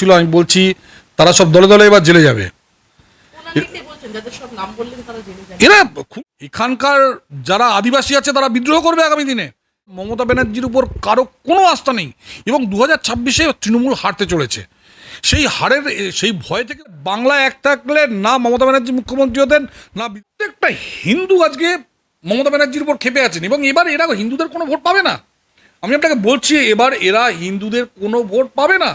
করছিল, আমি বলছি তারা সব দলে দলে এবার জেলে যাবে। এরা এখানকার যারা আদিবাসী আছে তারা বিদ্রোহ করবে আগামী দিনে। মমতা ব্যানার্জির উপর কারো কোনো আস্থা নেই এবং 2026-এ তৃণমূল হারতে চলেছে। সেই হারের সেই ভয় থেকে বাংলা এক থাকলে না মমতা ব্যানার্জি মুখ্যমন্ত্রী হতেন, না প্রত্যেকটা হিন্দু আজকে মমতা ব্যানার্জির উপর ক্ষেপে আছেন এবং এবার এরা হিন্দুদের কোনো ভোট পাবে না। আমি আপনাকে বলছি এবার এরা হিন্দুদের কোনো ভোট পাবে না।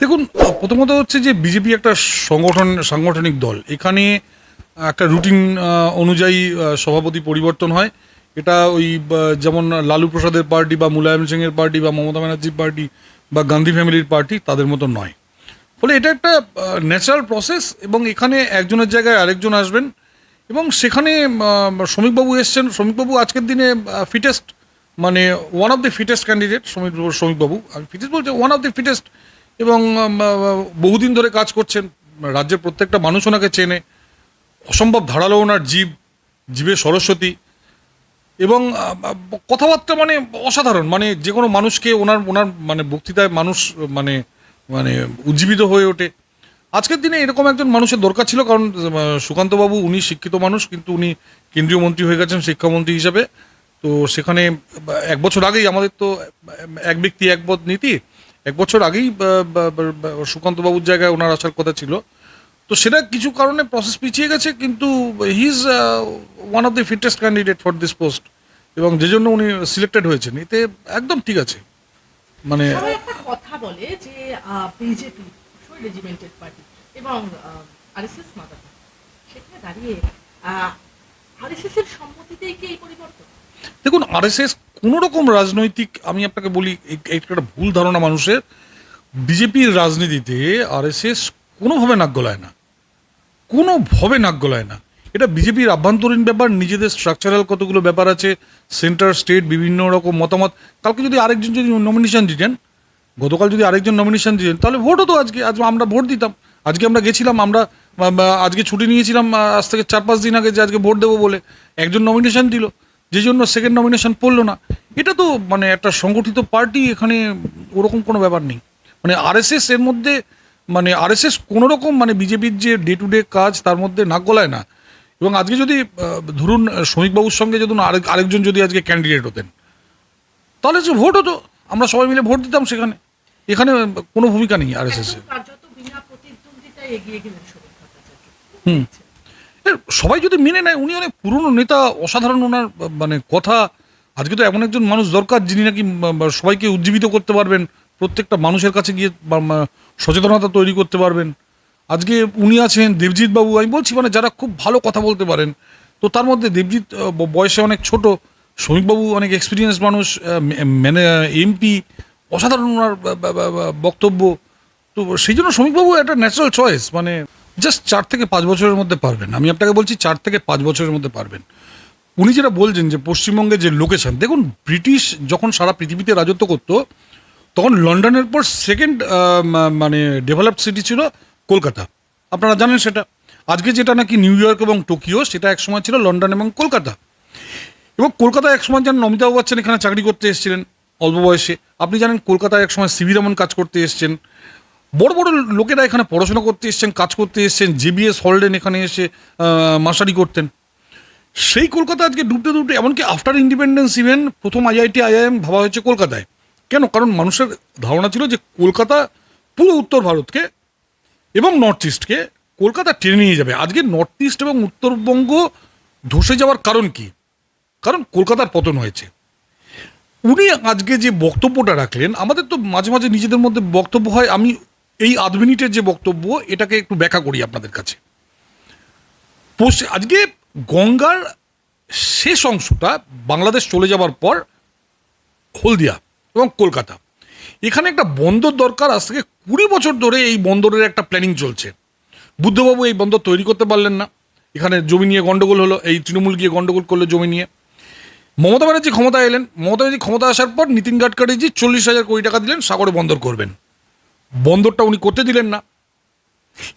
দেখুন, প্রথমত হচ্ছে যে বিজেপি একটা সাংগঠনিক দল। এখানে একটা রুটিন অনুযায়ী সভাপতি পরিবর্তন হয়। এটা ওই যেমন লালু প্রসাদের পার্টি বা মুলায়ম সিংয়ের পার্টি বা মমতা ব্যানার্জির পার্টি বা গান্ধী ফ্যামিলির পার্টি তাদের মতো নয়। ফলে এটা একটা ন্যাচারাল প্রসেস এবং এখানে একজনের জায়গায় আরেকজন আসবেন এবং সেখানে শ্রমিকবাবু এসছেন। শ্রমিকবাবু আজকের দিনে ফিটেস্ট, মানে one of the fittest candidate শ্রমিকবাবু। আমি ফিটেস্ট বলছি, ওয়ান অফ দ্য ফিটেস্ট। এবং বহুদিন ধরে কাজ করছেন, রাজ্যের প্রত্যেকটা মানুষ ওনাকে চেনে। অসম্ভব ধারালো ওনার জীবে সরস্বতী এবং কথাবার্তা মানে অসাধারণ। মানে যে কোনো মানুষকে ওনার মানে বক্তৃতায় মানুষ মানে মানে উজ্জীবিত হয়ে ওঠে। আজকের দিনে এরকম একজন মানুষের দরকার ছিল, কারণ সুকান্তবাবু উনি শিক্ষিত মানুষ, কিন্তু উনি কেন্দ্রীয় মন্ত্রী হয়ে গেছেন শিক্ষামন্ত্রী হিসাবে। তো সেখানে 1 বছর আগেই আমাদের তো এক ব্যক্তি এক পদ নীতি, 1 বছর আগেই সুকান্তবাবুর জায়গায় ওনার আসার কথা ছিল। তো সেটা কিছু কারণে প্রসেস পিছিয়ে গেছে, কিন্তু he is one of the fittest candidate for this post এবং যে জন্য উনি সিলেক্টেড হয়েছেন। এতে একদম ঠিক আছে। মানে একটা কথা বলে যে বিজেপি রেজিমেন্টেড পার্টি এবং আরএসএস মাদার পার্টি, সেখানে দাঁড়িয়ে আরএসএস এর সম্মতিতেই কি এই পরিবর্তন? দেখুন, আরএসএস কোনো রকম রাজনৈতিক, আমি আপনাকে বলি একটা ভুল ধারণা মানুষের। বিজেপির রাজনীতিতে আরএসএস কোনোভাবে নাক গলায় না, কোনোভাবে নাক গলায় না। এটা বিজেপির আভ্যন্তরীণ ব্যাপার, নিজেদের স্ট্রাকচারাল কতগুলো ব্যাপার আছে, সেন্টার স্টেট বিভিন্ন রকম মতামত। কালকে যদি আরেকজন যদি নমিনেশন দিতেন, গতকাল যদি আরেকজন নমিনেশন দিতেন, তাহলে ভোট হতো। আজকে আমরা ভোট দিতাম। আজকে আমরা গেছিলাম, আমরা আজকে ছুটি নিয়েছিলাম আজ থেকে 4-5 দিন আগে যে আজকে ভোট দেবো বলে। একজন নমিনেশন দিল, যে জন্য সেকেন্ড নমিনেশন পড়লো না। এটা তো মানে একটা সংগঠিত পার্টি, এখানে ওরকম কোনো ব্যাপার নেই। মানে আরএসএস এর মধ্যে, মানে আরএসএস কোনো রকম মানে বিজেপির যে ডে টু ডে কাজ তার মধ্যে নাক গলায় না। এবং আজকে যদি ধরুন শ্রমিকবাবুর সঙ্গে যদি আরেকজন যদি আজকে ক্যান্ডিডেট হতেন, তাহলে যে ভোট হতো, আমরা সবাই মিলে ভোট দিতাম সেখানে। এখানে কোনো ভূমিকা নেই আরএসএস এর। হুম, সবাই যদি মেনে নেয়, উনি অনেক পুরনো নেতা, অসাধারণ ওনার মানে কথা। আজকে তো এমন একজন মানুষ দরকার যিনি নাকি সবাইকে উজ্জীবিত করতে পারবেন, প্রত্যেকটা মানুষের কাছে গিয়ে সচেতনতা তৈরি করতে পারবেন। আজকে উনি আছেন, দেবজিৎ বাবু, আমি বলছি মানে যারা খুব ভালো কথা বলতে পারেন। তো তার মধ্যে দেবজিৎ বয়সে অনেক ছোট, শ্রমিকবাবু অনেক এক্সপিরিয়েন্স মানুষ, মানে এমপি, অসাধারণ ওনার বক্তব্য। তো সেই জন্য শ্রমিকবাবু একটা ন্যাচারাল চয়েস। মানে জাস্ট 4 থেকে 5 বছরের মধ্যে পারবেন। আমি আপনাকে বলছি 4 থেকে 5 বছরের মধ্যে পারবেন। উনি যেটা বলছেন যে পশ্চিমবঙ্গে যে লোকেশন, দেখুন ব্রিটিশ যখন সারা পৃথিবীতে রাজত্ব করতো, তখন লন্ডনের পর সেকেন্ড মানে ডেভেলপড সিটি ছিল কলকাতা। আপনারা জানেন সেটা। আজকে যেটা নাকি নিউ ইয়র্ক এবং টোকিও, সেটা একসময় ছিল লন্ডন এবং কলকাতা। এবং কলকাতায় একসময় যেন অমিতাভ বচ্চন এখানে চাকরি করতে এসেছিলেন অল্প বয়সে। আপনি জানেন কলকাতায় একসময় সিভি রমন কাজ করতে এসছেন। বড় বড় লোকেরা এখানে পড়াশোনা করতে এসছেন, কাজ করতে এসছেন। জেবিএস হলডেন এখানে এসে মাস্টারি করতেন। সেই কলকাতা আজকে ডুবতে ডুবতে, এমনকি আফটার ইন্ডিপেন্ডেন্স ইভেন প্রথম আইআইটি আইআইএম ভাবা হয়েছে কলকাতায়। কেন? কারণ মানুষের ধারণা ছিল যে কলকাতা পুরো উত্তর ভারতকে এবং নর্থ ইস্টকে কলকাতা টেনে নিয়ে যাবে। আজকে নর্থ ইস্ট এবং উত্তরবঙ্গ ধসে যাওয়ার কারণ কি? কারণ কলকাতার পতন হয়েছে। উনি আজকে যে বক্তব্যটা রাখলেন, আমাদের তো মাঝে মাঝে নিজেদের মধ্যে বক্তব্য হয়। আমি এই আধ মিনিটের যে বক্তব্য, এটাকে একটু ব্যাখ্যা করি আপনাদের কাছে। আজকে গঙ্গার শেষ অংশটা বাংলাদেশ চলে যাওয়ার পর হলদিয়া এবং কলকাতা, এখানে একটা বন্দর দরকার। আজ থেকে 20 বছর ধরে এই বন্দরের একটা প্ল্যানিং চলছে। বুদ্ধবাবু এই বন্দর তৈরি করতে পারলেন না, এখানে জমি নিয়ে গন্ডগোল হলো, এই তৃণমূল গিয়ে গন্ডগোল করলো জমি নিয়ে। মমতা ব্যানার্জি ক্ষমতায় এলেন, মমতা ব্যানার্জি ক্ষমতা আসার পর নীতিন গাডকারিজি 40,000 কোটি টাকা দিলেন সাগরে বন্দর করবেন। বন্দরটা উনি করতে দিলেন না,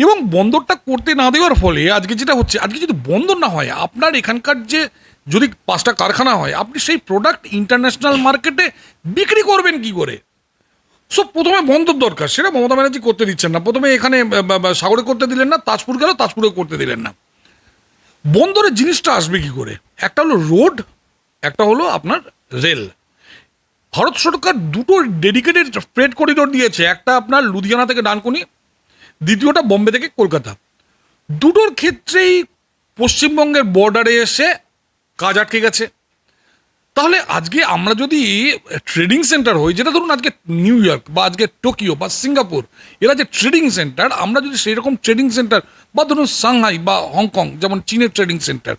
এবং বন্দরটা করতে না দেওয়ার ফলে আজকে যেটা হচ্ছে, আজকে যদি বন্দর না হয়, আপনার এখানকার যে যদি 5টা কারখানা হয়, আপনি সেই প্রোডাক্ট ইন্টারন্যাশনাল মার্কেটে বিক্রি করবেন কি করে? সো প্রথমে বন্দর দরকার, সেটা মমতা ব্যানার্জি করতে দিচ্ছেন না। প্রথমে এখানে সাগরে করতে দিলেন না, তাজপুর গেল, তাজপুরে করতে দিলেন না। বন্দরের জিনিসটা আসবে কি করে? একটা হলো রোড, একটা হলো আপনার রেল। ভারত সরকার দুটো ডেডিকেটেড ফ্রেট করিডোর দিয়েছে, একটা আপনার লুধিয়ানা থেকে ডানকুনি, দ্বিতীয়টা বোম্বে থেকে কলকাতা। দুটোর ক্ষেত্রেই পশ্চিমবঙ্গের বর্ডারে এসে কাজ আটকে গেছে। তাহলে আজকে আমরা যদি ট্রেডিং সেন্টার হই, যেটা ধরুন আজকে নিউ ইয়র্ক বা আজকে টোকিও বা সিঙ্গাপুর, এরা যে ট্রেডিং সেন্টার, আমরা যদি সেই রকম ট্রেডিং সেন্টার, বা ধরুন সাংহাই বা হংকং যেমন চীনের ট্রেডিং সেন্টার,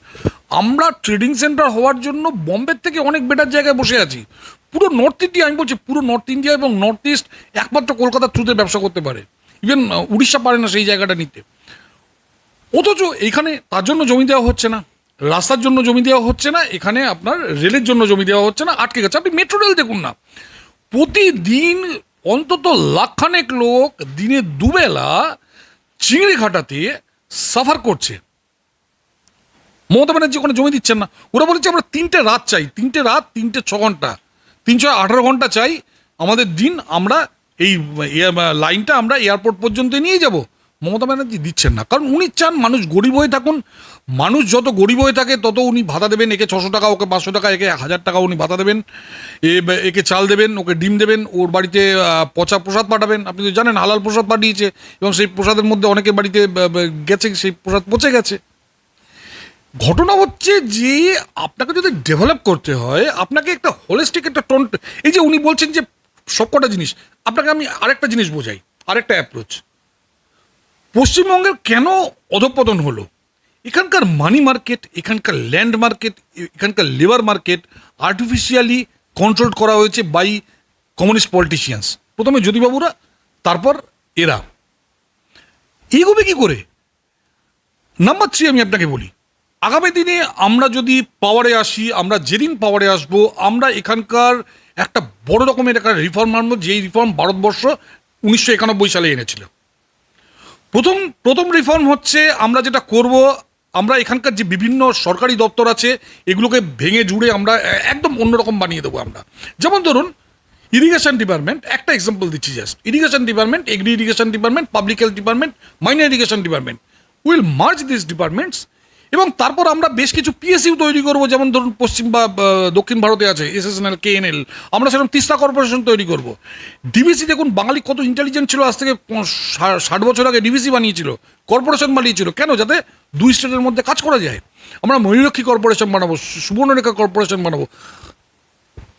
আমরা ট্রেডিং সেন্টার হওয়ার জন্য বোম্বের থেকে অনেক বেটার জায়গায় বসে আছি। পুরো নর্থ ইন্ডিয়া, আমি বলছি পুরো নর্থ ইন্ডিয়া এবং নর্থ ইস্ট একমাত্র কলকাতার থ্রুতে ব্যবসা করতে পারে, ইভেন উড়িষ্যা পারে না সেই জায়গাটা নিতে। অথচ এখানে তার জন্য জমি দেওয়া হচ্ছে না, রাস্তার জন্য জমি দেওয়া হচ্ছে না, এখানে আপনার রেলের জন্য জমি দেওয়া হচ্ছে না, আটকে গেছে। আপনি মেট্রো রেল দেখুন না, প্রতিদিন অন্তত লাখখানেক লোক দিনে দুবেলা চিংড়ি ঘাটাতে সাফার করছে। মমতা ব্যানার্জি ওখানে জমি দিচ্ছেন না। ওরা বলেছে আমরা 3টে রাত চাই, 3টে রাত 3টে 6 ঘন্টা, 318 ঘন্টা চাই আমাদের দিন, আমরা এই লাইনটা আমরা এয়ারপোর্ট পর্যন্ত নিয়ে যাব। মমতা ব্যানার্জি দিচ্ছেন না, কারণ উনি চান মানুষ গরিব হয়ে থাকুন। মানুষ যত গরিব হয়ে থাকে তত উনি ভাতা দেবেন, একে 600 টাকা, ওকে 500 টাকা, একে 1000 টাকা উনি ভাতা দেবেন, একে চাল দেবেন, ওকে ডিম দেবেন, ওর বাড়িতে পচা প্রসাদ পাঠাবেন। আপনি তো জানেন হালাল প্রসাদ পাঠিয়েছে, এবং সেই প্রসাদের মধ্যে অনেকের বাড়িতে গেছে, সেই প্রসাদ পচে গেছে। ঘটনা হচ্ছে যে আপনাকে যদি ডেভেলপ করতে হয়, আপনাকে একটা হোলিস্টিক একটা টোন, এই যে উনি বলছেন যে সবকটা জিনিস, আপনাকে আমি আরেকটা জিনিস বোঝাই, আরেকটা অ্যাপ্রোচ। পশ্চিমবঙ্গের কেন অধঃপতন হলো? এখানকার মানি মার্কেট, এখানকার ল্যান্ড মার্কেট, এখানকার লেবার মার্কেট আর্টিফিশিয়ালি কন্ট্রোল করা হয়েছে বাই কমিউনিস্ট পলিটিশিয়ানস। প্রথমে জ্যোতিবাবুরা, তারপর এরা। এগোবে কি করে? নাম্বার 3 আমি আপনাকে বলি, আগামী দিনে আমরা যদি পাওয়ারে আসি, আমরা যেদিন পাওয়ারে আসব, আমরা এখানকার একটা বড় রকমের একটা রিফর্ম আনবো, যেই রিফর্ম ভারতবর্ষ 1991 সালে এনেছিল। প্রথম রিফর্ম হচ্ছে, আমরা যেটা করব, আমরা এখানকার যে বিভিন্ন সরকারি দপ্তর আছে এগুলোকে ভেঙে জুড়ে আমরা একদম অন্যরকম বানিয়ে দেবো আমরা। যেমন ধরুন ইরিগেশন ডিপার্টমেন্ট, একটা এক্সাম্পল দিচ্ছি just, irrigation department, agri irrigation department, public health department, minor irrigation department, will merge this departments. এবং তারপর আমরা বেশ কিছু পিএসইউ তৈরি করবো, যেমন ধরুন পশ্চিম বা দক্ষিণ ভারতে আছে এসএসএনএল, কেএনএল, আমরা সেরকম তিস্তা কর্পোরেশন তৈরি করব। ডিভিসি দেখুন, বাঙালি কত ইন্টেলিজেন্ট ছিল, আজ থেকে 60 বছর আগে ডিভিসি বানিয়েছিল, কর্পোরেশন বানিয়েছিল, কেন? যাতে 2 স্টেটের মধ্যে কাজ করা যায়। আমরা ময়ূরক্ষী কর্পোরেশন বানাবো, সুবর্ণরেখা কর্পোরেশন বানাবো।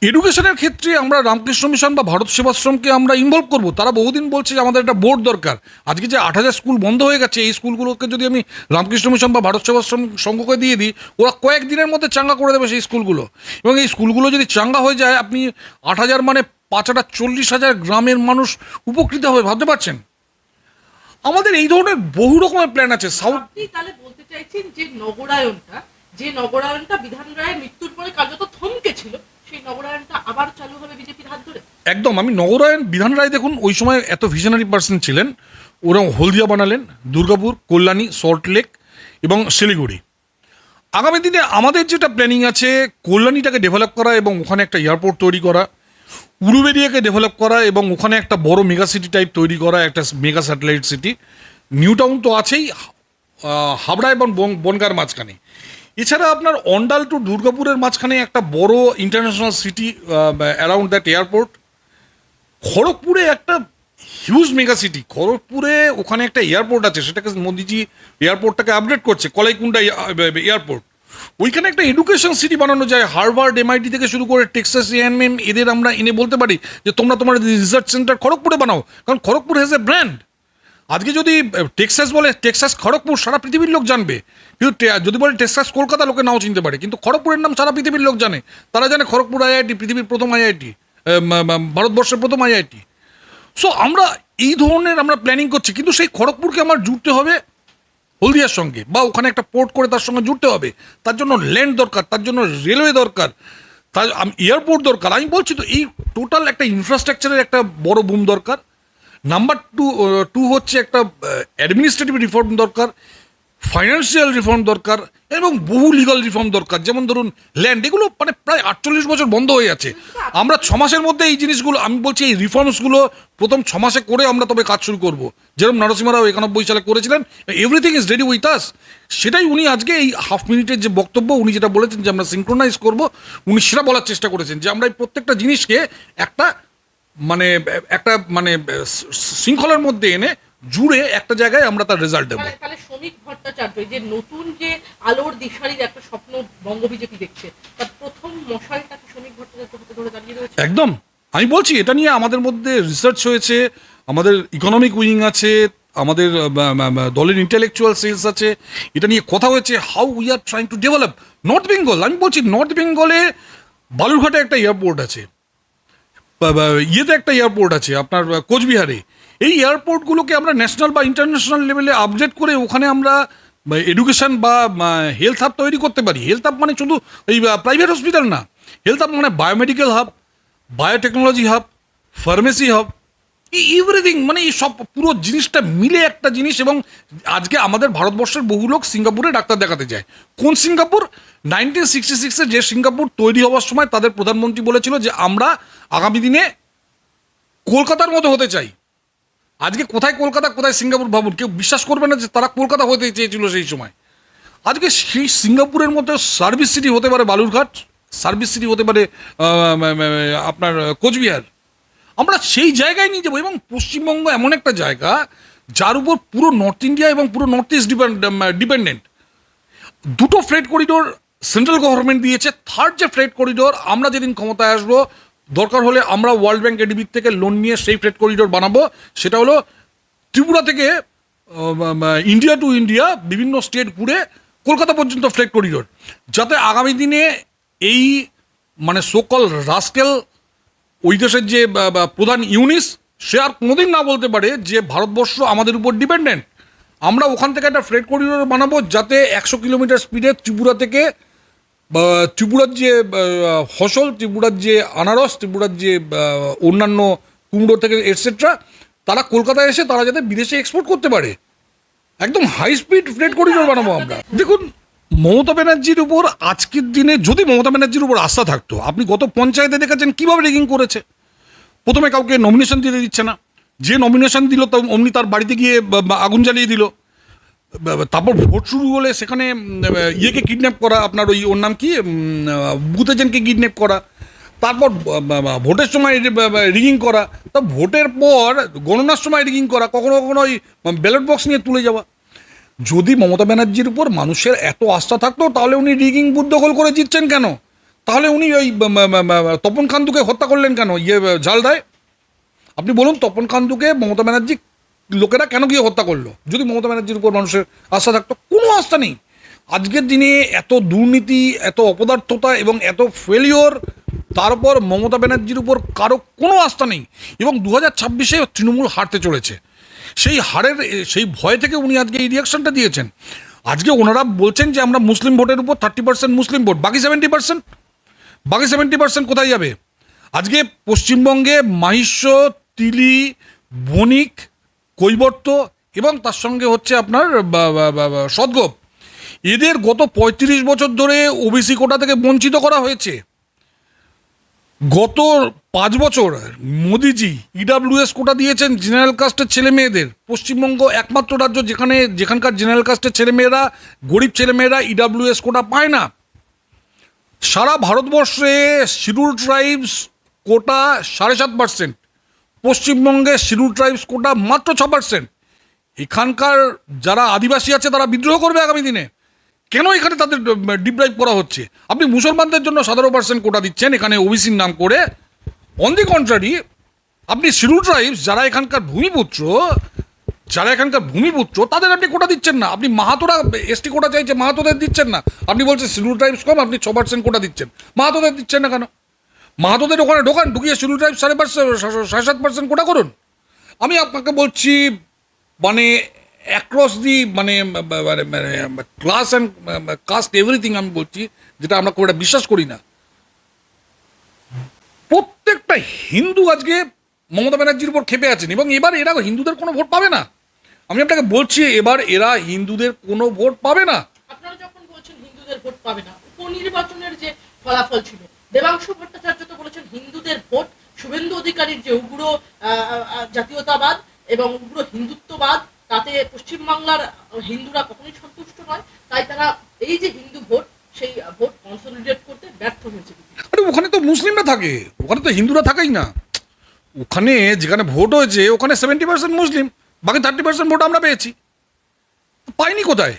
এডুকেশনের ক্ষেত্রে আমরা রামকৃষ্ণ মিশন বা ভারত সেবাশ্রমকে আমরা ইনভলভ করব। তারা বহুদিন বলছে যে আমাদের একটা বোর্ড দরকার। আজকে যে 8,000 স্কুল বন্ধ হয়ে গেছে, এই স্কুলগুলোকে যদি আমি রামকৃষ্ণ মিশন বা ভারত সেবাশ্রম সংঘকে দিয়ে দিই, ওরা কয়েকদিনের মধ্যে চাঙ্গা করে দেবে সেই স্কুলগুলো। এবং এই স্কুলগুলো যদি চাঙ্গা হয়ে যায়, আপনি 8,000 মানে 40,000 গ্রামের মানুষ উপকৃত হবে, ভাবতে পারছেন? আমাদের এই ধরনের বহু রকমের প্ল্যান আছে। সাউথ, আপনি তাহলে বলতে চাইছেন যে নগরায়নটা বিধান রায়ের মৃত্যুর পরে কার্যত থমকে ছিল, সেই নগরায়নটা আবার চালু হবে বিজেপির হাত ধরে? একদম। আমি নগরায়ন, বিধান রায় দেখুন ওই সময় এত ভিশনারি পার্সন ছিলেন, ওরা হলদিয়া বানালেন, দুর্গাপুর, কল্যাণী, সল্টলেক এবং শিলিগুড়ি। আগামী দিনে আমাদের যেটা প্ল্যানিং আছে, কল্যাণীটাকে ডেভেলপ করা এবং ওখানে একটা এয়ারপোর্ট তৈরি করা, উলুবেরিয়াকে ডেভেলপ করা এবং ওখানে একটা বড় মেগা সিটি টাইপ তৈরি করা, একটা mega satellite city. New town তো আছেই, হাবড়া এবং বনগাঁর মাঝখানে। এছাড়া আপনার অন্ডাল টু দুর্গাপুরের মাঝখানে একটা বড় international city around that airport. খড়গপুরে একটা হিউজ মেগা সিটি, খড়গপুরে ওখানে একটা এয়ারপোর্ট আছে, সেটাকে মোদিজি এয়ারপোর্টটাকে আপডেট করছে, কলাইকুণ্ডা এয়ারপোর্ট। ওইখানে একটা এডুকেশন সিটি বানানো যায়, হার্ভার্ড, এমআইটি থেকে শুরু করে টেক্সাস এএনএম, এদের আমরা এনে বলতে পারি যে তোমরা তোমার রিসার্চ সেন্টার খড়গপুরে বানাও, কারণ খড়গপুর হ্যাজ এ ব্র্যান্ড। আজকে যদি টেক্সাস বলে, টেক্সাস খড়গপুর সারা পৃথিবীর লোক জানবে, কিন্তু যদি বলে টেক্সাস কলকাতা, লোকে নাও চিনতে পারে, কিন্তু খড়গপুরের নাম সারা পৃথিবীর লোক জানে। তারা জানে খড়গপুর আইআইটি পৃথিবীর প্রথম আইআইটি, ভারতবর্ষের প্রথম আইআইটি। সো আমরা এই ধরনের আমরা প্ল্যানিং করছি, কিন্তু সেই খড়গপুরকে আমার জুড়তে হবে হলদিয়ার সঙ্গে, বা ওখানে একটা পোর্ট করে তার সঙ্গে জুড়তে হবে, তার জন্য ল্যান্ড দরকার, তার জন্য রেলওয়ে দরকার, তার এয়ারপোর্ট দরকার। আমি বলছি তো এই টোটাল একটা ইনফ্রাস্ট্রাকচারের একটা বড় বুম দরকার। নাম্বার টু হচ্ছে একটা অ্যাডমিনিস্ট্রেটিভ রিফর্ম দরকার, ফাইন্যান্সিয়াল রিফর্ম দরকার, এবং বহু লিগাল রিফর্ম দরকার। যেমন ধরুন ল্যান্ড, এগুলো মানে প্রায় 48 বছর বন্ধ হয়ে আছে। আমরা 6 মাসের মধ্যে এই জিনিসগুলো, আমি বলছি এই রিফর্মসগুলো প্রথম 6 মাসে করে আমরা তবে কাজ শুরু করব, যেরকম নরসিংহ রাও 91 সালে করেছিলেন। Everything is ready with us. সেটাই উনি আজকে এই হাফ মিনিটের যে বক্তব্য উনি যেটা বলেছেন যে আমরা সিঙ্ক্রোনাইজ করব, উনি সেটা বলার চেষ্টা করেছেন যে আমরা এই প্রত্যেকটা জিনিসকে একটা মানে শৃঙ্খলার মধ্যে এনে জুড়ে একটা জায়গায় আমরা তার রেজাল্ট দেবো। তাহলে শ্রমিক ভট্টাচার্য যে নতুন যে আলোর দিশারির একটা স্বপ্ন বঙ্গ বিজেপি দেখছে, তার প্রথম মশালটাকে শ্রমিক ভট্টাচার্য হাতে ধরে দাঁড়িয়ে রয়েছে। একদম, আমি বলছি এটা নিয়ে আমাদের মধ্যে রিসার্চ হয়েছে, আমাদের ইকোনমিক উইং আছে, আমাদের দলের ইন্টেলেকচুয়াল সেলস আছে, এটা নিয়ে কথা হয়েছে how we are trying to develop north Bengal. আমি বলছি নর্থ বেঙ্গলে বালুরঘাটে একটা এয়ারপোর্ট আছে, ইয়েতে একটা এয়ারপোর্ট আছে আপনার কোচবিহারে। এই এয়ারপোর্টগুলোকে আমরা ন্যাশনাল বা ইন্টারন্যাশনাল লেভেলে আপডেট করে ওখানে আমরা এডুকেশন বা হেলথ হাব তৈরি করতে পারি। হেলথ হাব মানে শুধু এই প্রাইভেট হসপিটাল না, হেলথ হাব মানে biomedical hub, biotechnology hub, pharmacy hub, everything, মানে এই সব পুরো জিনিসটা মিলে একটা জিনিস। এবং আজকে আমাদের ভারতবর্ষের বহু লোক সিঙ্গাপুরে ডাক্তার দেখাতে যায়। কোন সিঙ্গাপুর? 1966-এ যে সিঙ্গাপুর তৈরি হওয়ার সময় তাদের প্রধানমন্ত্রী বলেছিল যে আমরা আগামী দিনে কলকাতার মতো হতে চাই। আজকে কোথায় কলকাতা, কোথায় সিঙ্গাপুর ভাবুন, কেউ বিশ্বাস করবে না যে তারা কলকাতা হতে চেয়েছিল সেই সময়। আজকে সেই সিঙ্গাপুরের মতো সার্ভিস সিটি হতে পারে বালুরঘাট, সার্ভিস সিটি হতে পারে আপনার কোচবিহার। আমরা সেই জায়গায় নিয়ে যাবো। এবং পশ্চিমবঙ্গ এমন একটা জায়গা যার উপর পুরো নর্থ ইন্ডিয়া এবং পুরো নর্থ ইস্ট ডিপেন্ডেন্ট। দুটো ফ্রেট করিডোর সেন্ট্রাল গভর্নমেন্ট দিয়েছে, থার্ড যে ফ্রেট করিডোর আমরা যেদিন ক্ষমতায় আসবো, দরকার হলে আমরা ওয়ার্ল্ড ব্যাংক এডিবির থেকে লোন নিয়ে সেই ফ্রেট করিডোর বানাবো। সেটা হলো ত্রিপুরা থেকে ইন্ডিয়া টু ইন্ডিয়া বিভিন্ন স্টেট ঘুরে কলকাতা পর্যন্ত ফ্রেট করিডোর, যাতে আগামী দিনে এই মানে সোকল রাস্কেল ওই দেশের যে প্রধান ইউনিস, সে আর কোনোদিন না বলতে পারে যে ভারতবর্ষ আমাদের উপর ডিপেন্ডেন্ট। আমরা ওখান থেকে একটা ফ্রেট করিডোর বানাবো যাতে 100 কিলোমিটার স্পিডে ত্রিপুরা থেকে ত্রিপুরার যে ফসল, ত্রিপুরার যে আনারস, ত্রিপুরার যে অন্যান্য কুমড়ো থেকে এটসেট্রা, তারা কলকাতায় এসে তারা যাতে বিদেশে এক্সপোর্ট করতে পারে। একদম হাই স্পিড ফ্রেট করিডোর বানাবো আমরা। দেখুন, মমতা ব্যানার্জির উপর আজকের দিনে যদি মমতা ব্যানার্জির উপর আস্থা থাকতো, আপনি গত পঞ্চায়েতে দেখেছেন কীভাবে রেগিং করেছে। প্রথমে কাউকে নমিনেশন দিতে দিচ্ছে না, যে নমিনেশন দিল অমনি তার বাড়িতে গিয়ে আগুন জ্বালিয়ে দিল। তারপর ভোট শুরু হলে সেখানে ইয়েকে কিডন্যাপ করা, আপনার ওর নাম কি, বুথ এজেন্টকে কিডন্যাপ করা, তারপর ভোটের সময় রিগিং করা, তা ভোটের পর গণনার সময় রিগিং করা, কখনো কখনো ওই ব্যালট বক্স নিয়ে তুলে যাওয়া। যদি মমতা ব্যানার্জির উপর মানুষের এত আস্থা থাকতো তাহলে উনি রিগিং বুথ দখল করে জিতছেন কেন? তাহলে উনি ওই তপন কান্দুকে হত্যা করলেন কেন ঝালদায়? আপনি বলুন, তপন কান্দুকে মমতা ব্যানার্জি লোকেরা কেন গিয়ে হত্যা করলো? যদি মমতা ব্যানার্জির উপর মানুষের আস্থা থাকতো। কোনো আস্থা নেই। আজকের দিনে এত দুর্নীতি, এত অপদার্থতা এবং এত ফেলিওর, তারপর মমতা ব্যানার্জির উপর কারো কোনো আস্থা নেই। এবং 2026-এ তৃণমূল হারতে চলেছে। সেই ভয় থেকে উনি আজকে এই রিয়াকশনটা দিয়েছেন। আজকে ওনারা বলছেন যে আমরা মুসলিম ভোটের উপর 30% মুসলিম ভোট, বাকি 70% কোথায় যাবে? আজকে পশ্চিমবঙ্গে মাহিষ্য, তিলি, বণিক, কৈবর্ত এবং তার সঙ্গে হচ্ছে আপনার সদগোপ, এদের গত 35 বছর ধরে ওবিসি কোটা থেকে বঞ্চিত করা হয়েছে। গত 5 বছর মোদিজি ইডাব্লিউএস কোটা দিয়েছেন জেনারেল কাস্টের ছেলে মেয়েদের। পশ্চিমবঙ্গ একমাত্র রাজ্য যেখানকার জেনারেল কাস্টের ছেলেমেয়েরা, গরিব ছেলেমেয়েরা ইডাব্লিউএস কোটা পায় না। সারা ভারতবর্ষে শিডিউল ট্রাইবস কোটা 7.5%, পশ্চিমবঙ্গে শিডিউল ট্রাইবস কোটা মাত্র 6%। এখানকার যারা আদিবাসী আছে তারা বিদ্রোহ করবে আগামী দিনে। কেন এখানে তাদের ডিপ্রাইভ করা হচ্ছে? আপনি মুসলমানদের জন্য 17% কোটা দিচ্ছেন এখানে ওবিসির নাম করে। অন দি কন্ট্রারি, আপনি শিডিউল ট্রাইবস যারা এখানকার ভূমিপুত্র তাদের আপনি কোটা দিচ্ছেন না। আপনি মাহাতোরা এসটি কোটা চাইছে, মাহাতোদের দিচ্ছেন না। আপনি বলছেন শিডিউল ট্রাইবস কম, আপনি 6% কোটা দিচ্ছেন, মাহাতোদের দিচ্ছেন না কেন? মাহাতোদের ওখানে ঢুকিয়ে শিডিউল ট্রাইবস 7.5% কোটা করুন। আমি আপনাকে বলছি, মানে অ্যাক্রস দি মানে ক্লাস অ্যান্ড কাস্ট এভরিথিং আমি বলছি, যেটা আমরা খুব একটা বিশ্বাস করি না। প্রত্যেকটা হিন্দু আজকে মমতা ব্যানার্জির উপর ক্ষেপে আছেন, এবং এবার এরা হিন্দুদের কোনো ভোট পাবে না। আমি আপনাকে বলছি, এবার এরা হিন্দুদের কোনো ভোট পাবে না। আপনারা যখন বলছেন হিন্দুদের ভোট পাবে না, উপনির্বাচনের যে ফলাফল ছিল, দেবাংশু ভট্টাচার্য তো বলেছেন হিন্দুদের ভোট, শুভেন্দু অধিকারীর যে উগ্র জাতীয়তাবাদ এবং উগ্র হিন্দুত্ববাদ, তাতে পশ্চিমবাংলার হিন্দুরা কখনোই সন্তুষ্ট নয়, তাই তারা এই যে হিন্দু ভোট, সেই ভোট কনসলিডেট করতে ব্যর্থ হয়েছে। আরে ওখানে তো মুসলিমরা থাকে, ওখানে তো হিন্দুরা থাকেই না। ওখানে যেখানে ভোট হয়েছে ওখানে 70% মুসলিম, বাকি 30% ভোট আমরা পেয়েছি। পাইনি কোথায়?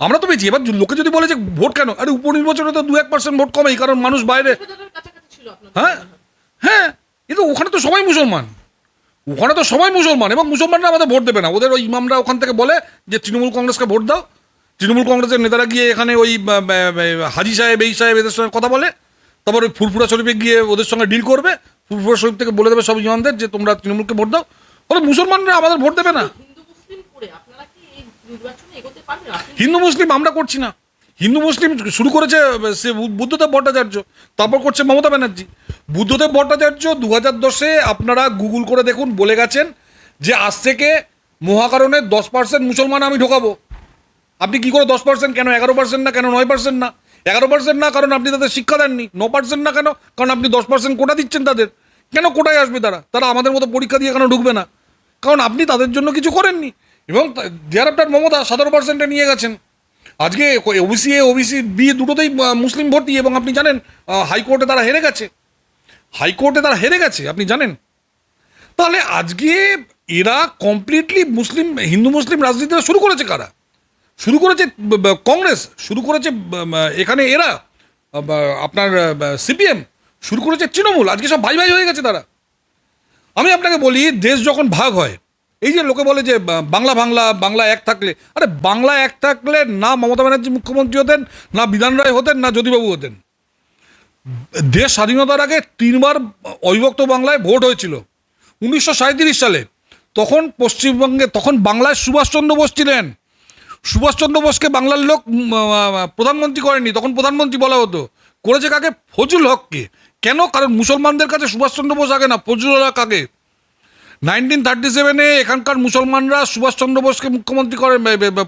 আমরা তো পেয়েছি। এবার লোকে যদি বলে যে ভোট কেন, আরে উপনির্বাচনে তো 2-1% ভোট কমেই, কারণ মানুষ বাইরে। কাছাকাছি ছিল আপনাদের। হ্যাঁ হ্যাঁ, কিন্তু ওখানে তো সবাই মুসলমান, ওখানে তো সবাই মুসলমান, এবং মুসলমানরা আমাদের ভোট দেবে না। ওদের ওই ইমামরা ওখান থেকে বলে যে তৃণমূল কংগ্রেসকে ভোট দাও। তৃণমূল কংগ্রেসের নেতারা গিয়ে এখানে ওই হাজি সাহেব এই সাহেব এদের সঙ্গে কথা বলে, তারপর ওই ফুরফুরা শরীফে গিয়ে ওদের সঙ্গে ডিল করবে। ফুরফুরা শরীফ থেকে বলে দেবে সব ইমামদের যে তোমরা তৃণমূলকে ভোট দাও, ফলে মুসলমানরা আমাদের ভোট দেবে না। হিন্দু মুসলিম করে আপনারা কি এই নির্বাচনে এগোতে পারবেন? হিন্দু মুসলিম আমরা করছি না। হিন্দু মুসলিম শুরু করেছে সে বুদ্ধদেব ভট্টাচার্য, তারপর করছে মমতা ব্যানার্জি। বুদ্ধদেব ভট্টাচার্য 2010-এ আপনারা গুগল করে দেখুন, বলে গেছেন যে আজ থেকে মহাকারণে 10% মুসলমান আমি ঢোকাবো। আপনি কি করে 10%, কেন 11% না, কেন 9% না? 11% না কারণ আপনি তাদের শিক্ষা দেননি, 9% না কেন কারণ আপনি 10% কোটা দিচ্ছেন তাদের। কেন কোটায় আসবে তারা? তারা আমাদের মতো পরীক্ষা দিয়ে কেন ঢুকবে না? কারণ আপনি তাদের জন্য কিছু করেননি। এবং দেয়ার আফটার মমতা 17%-এ নিয়ে গেছেন। আজকে ওবিসি এ ওবিসি বি দুটোতেই মুসলিম ভর্তি, এবং আপনি জানেন হাইকোর্টে তারা হেরে গেছে, হাইকোর্টে তারা হেরে গেছে, আপনি জানেন। তাহলে আজকে এরা কমপ্লিটলি মুসলিম হিন্দু মুসলিম রাজনীতিটা শুরু করেছে কারা? শুরু করেছে কংগ্রেস, শুরু করেছে এখানে এরা আপনার সিপিএম, শুরু করেছে তৃণমূল। আজকে সব ভাই ভাই হয়ে গেছে তারা। আমি আপনাকে বলি, দেশ যখন ভাগ হয়, এই যে লোকে বলে যে বাংলা বাংলা বাংলা এক থাকলে, আরে বাংলা এক থাকলে না মমতা ব্যানার্জি মুখ্যমন্ত্রী হতেন, না বিধান রায় হতেন, না জ্যোতিবাবু হতেন। দেশ স্বাধীনতার আগে 3বার অবিভক্ত বাংলায় ভোট হয়েছিল। 1937 সালে, তখন পশ্চিমবঙ্গে, তখন বাংলায় সুভাষচন্দ্র বোস ছিলেন। সুভাষচন্দ্র বোসকে বাংলার লোক প্রধানমন্ত্রী করেনি, তখন প্রধানমন্ত্রী বলা হতো। করেছে কাকে? ফজলুল হককে। কেন? কারণ মুসলমানদের কাছে সুভাষচন্দ্র বোস আগে না, ফজলুল হক আগে। 1937-এ এখানকার মুসলমানরা সুভাষচন্দ্র বোসকে মুখ্যমন্ত্রী করে,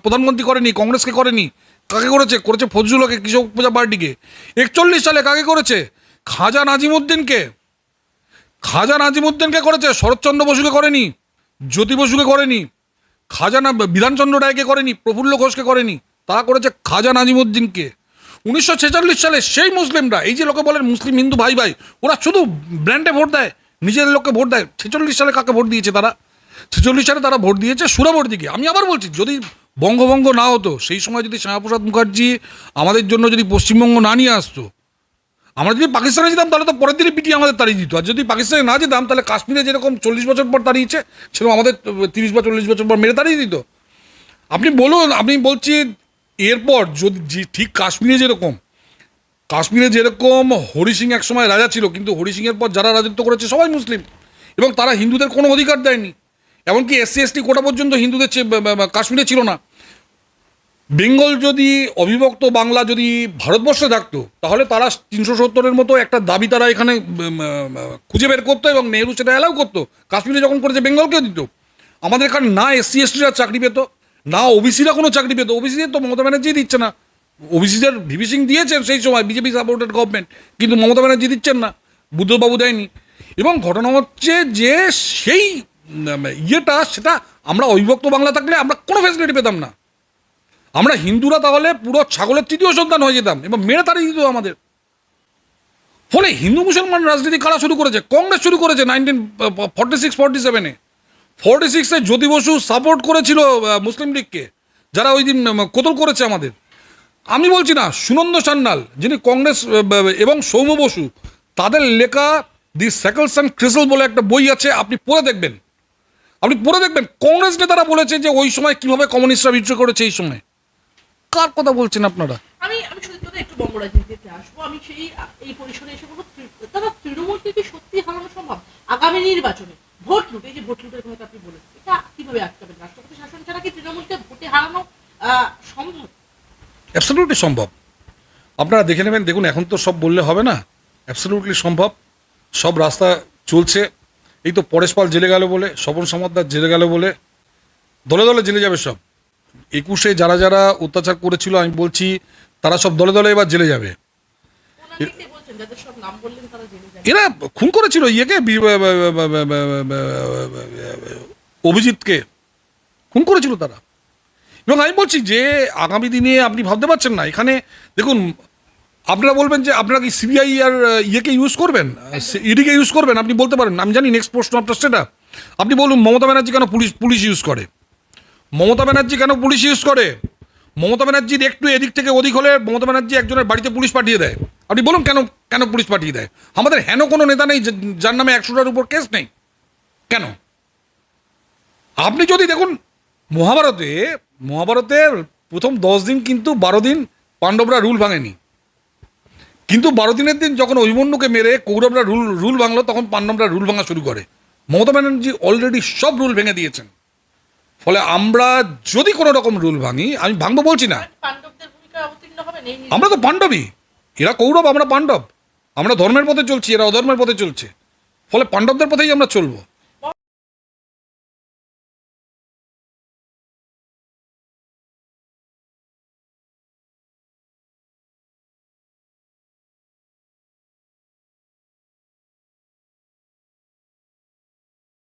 প্রধানমন্ত্রী করেনি, কংগ্রেসকে করেনি। কাকে করেছে? করেছে ফজলুল হকে, কৃষক প্রজা পার্টিকে। 41 সালে কাকে করেছে? খাজা নাজিমুদ্দিনকে। খাজা নাজিমুদ্দিনকে করেছে, শরৎচন্দ্র বসুকে করেনি, জ্যোতি বসুকে করেনি, বিধানচন্দ্র রায়কে করেনি, প্রফুল্ল ঘোষকে করেনি, তারা করেছে খাজা নাজিমুদ্দিনকে। 1946 সালে সেই মুসলিমরা, এই যে লোকে বলেন মুসলিম হিন্দু ভাই ভাই, ওরা শুধু ব্র্যান্ডে ভোট দেয়, নিজের লোককে ভোট দেয়। 46 সালে কাকে ভোট দিয়েছে তারা? 46 সালে তারা ভোট দিয়েছে সুরাবর্দিকে। আমি আবার বলছি, যদি বঙ্গভঙ্গ না হতো, সেই সময় যদি শ্যামাপ্রসাদ মুখার্জি আমাদের জন্য যদি পশ্চিমবঙ্গ না নিয়ে আসতো, আমরা যদি পাকিস্তানে যেতাম তাহলে তো পরের দিনই পিটিয়ে আমাদের তাড়িয়ে দিত। আর যদি পাকিস্তানে না যেতাম তাহলে কাশ্মীরে যেরকম 40 বছর পর তাড়িয়েছে, সেরকম আমাদের 30 বা 40 বছর পর মেরে তাড়িয়ে দিত। আপনি বলুন, আমি বলছি এরপর যদি ঠিক কাশ্মীরে যেরকম হরি সিং এক সময় রাজা ছিল, কিন্তু হরি সিংয়ের পর যারা রাজত্ব করেছে সবাই মুসলিম, এবং তারা হিন্দুদের কোনো অধিকার দেয়নি। এমনকি SC ST কোটা পর্যন্ত হিন্দুদের কাশ্মীরে ছিল না। বেঙ্গল যদি অবিভক্ত বাংলা যদি ভারতবর্ষে থাকতো, তাহলে তারা 370-এর মতো একটা দাবি তারা এখানে খুঁজে বের করতো, এবং নেহরু সেটা অ্যালাউ করতো। কাশ্মীরে যখন করেছে বেঙ্গলকেও দিত। আমাদের এখানে না SC STরা চাকরি পেত, না ওবিসিরা কোনো চাকরি পেত। ওবিসিদের তো মমতা ব্যানার্জি দিচ্ছে না। ওবিসিদের ভিপি সিং দিয়েছেন সেই সময়, বিজেপি সাপোর্টেড গভর্নমেন্ট, কিন্তু মমতা ব্যানার্জি দিচ্ছেন না, বুদ্ধবাবু দেয়নি। এবং ঘটনা হচ্ছে যে সেই সেটা আমরা অবিভক্ত বাংলা থাকলে আমরা কোনো ফ্যাসিলিটি পেতাম না। আমরা হিন্দুরা তাহলে পুরো ছাগলের তৃতীয় সন্তান হয়ে যেতাম, এবং মেরে তাড়িয়ে দিত আমাদের। ফলে হিন্দু মুসলমান রাজনীতি কারা শুরু করেছে? কংগ্রেস শুরু করেছে 1946-47-এ। 46-এ জ্যোতি বসু সাপোর্ট করেছিল মুসলিম লীগকে, যারা ওই দিন কতল করেছে আমাদের। আমি বলছি না, সুনন্দ সান্যাল যিনি কংগ্রেস, এবং সৌম্য বসু, তাদের লেখা দি স্যাকলস অ্যান্ড ক্রিসল বলে একটা বই আছে, আপনি পড়ে দেখবেন। কংগ্রেস নেতারা বলেছে যে ওই সময় কিভাবে কমিউনিস্টরা বিদ্রোহ করেছে। এই সময় কার কথা বলছেন আপনারা? আমি সত্যি একটু বঙ্গ রাজনীতিতে আসবো। আমি এই পরিসরে এসে বলবো, তারা তৃণমূলকে কি সত্যি হারানো সম্ভব আগামী নির্বাচনে? ভোট লুট, এই যে ভোট লুটের কথা আপনি বলেছেন, এটা কিভাবে আটকাবেন? রাষ্ট্রপতি শাসন ছাড়া কি তৃণমূলকে ভোটে হারানো সম্ভব? অ্যাবসলিউটলি সম্ভব। আপনারা দেখে নেবেন, দেখুন এখন তো সব বললে হবে না, অ্যাবসলিউটলি সম্ভব। সব রাস্তা চলছে। এই তো পরেশ পাল জেলে গেল বলে, স্বপন সমাদ্দার জেলে গেল বলে, দলে দলে জেলে যাবে সব। 21-এ যারা যারা অত্যাচার করেছিল আমি বলছি তারা সব দলে দলে এবার জেলে যাবে। ওনাকে কে বলছেন যাদের সব নাম বললেন তারা জেলে যাবে? এরা খুন করেছিল ইয়েকে, অভিজিৎকে খুন করেছিল তারা। এবং আমি বলছি যে আগামী দিনে আপনি ভাবতে পারছেন না, এখানে দেখুন, আপনারা বলবেন যে আপনারা কি সিবিআই আর ইয়েকে ইউজ করবেন, ইডিকে ইউজ করবেন, আপনি বলতে পারেন। আমি জানি নেক্সট প্রশ্ন আপনার সেটা। আপনি বলুন মমতা ব্যানার্জি কেন পুলিশ ইউজ করে? মমতা ব্যানার্জি কেন পুলিশ ইউজ করে? মমতা ব্যানার্জির একটু এদিক থেকে ওদিক হলে মমতা ব্যানার্জি একজনের বাড়িতে পুলিশ পাঠিয়ে দেয়। আপনি বলুন কেন কেন পুলিশ পাঠিয়ে দেয়? আমাদের হেন কোনো নেতা নেই যার নামে 100টার উপর কেস নেই কেন? আপনি যদি দেখুন মহাভারতের প্রথম 10 দিন কিন্তু 12 দিন পাণ্ডবরা রুল ভাঙেনি, কিন্তু 12 দিনের দিন যখন অভিমন্যুকে মেরে কৌরবরা রুল ভাঙলো তখন পাণ্ডবরা রুল ভাঙা শুরু করে। মমতা ব্যানার্জি অলরেডি সব রুল ভেঙে দিয়েছেন। ফলে আমরা যদি কোনো রকম রুল ভাঙি, আমি ভাঙবো বলছি না, পাণ্ডবদের ভূমিকা অবতীর্ণ হবেন এই আমরা তো পাণ্ডবই, এরা কৌরব আমরা পাণ্ডব, আমরা ধর্মের পথে চলছি, এরা অধর্মের পথে চলছে, ফলে পাণ্ডবদের পথেই আমরা চলবো।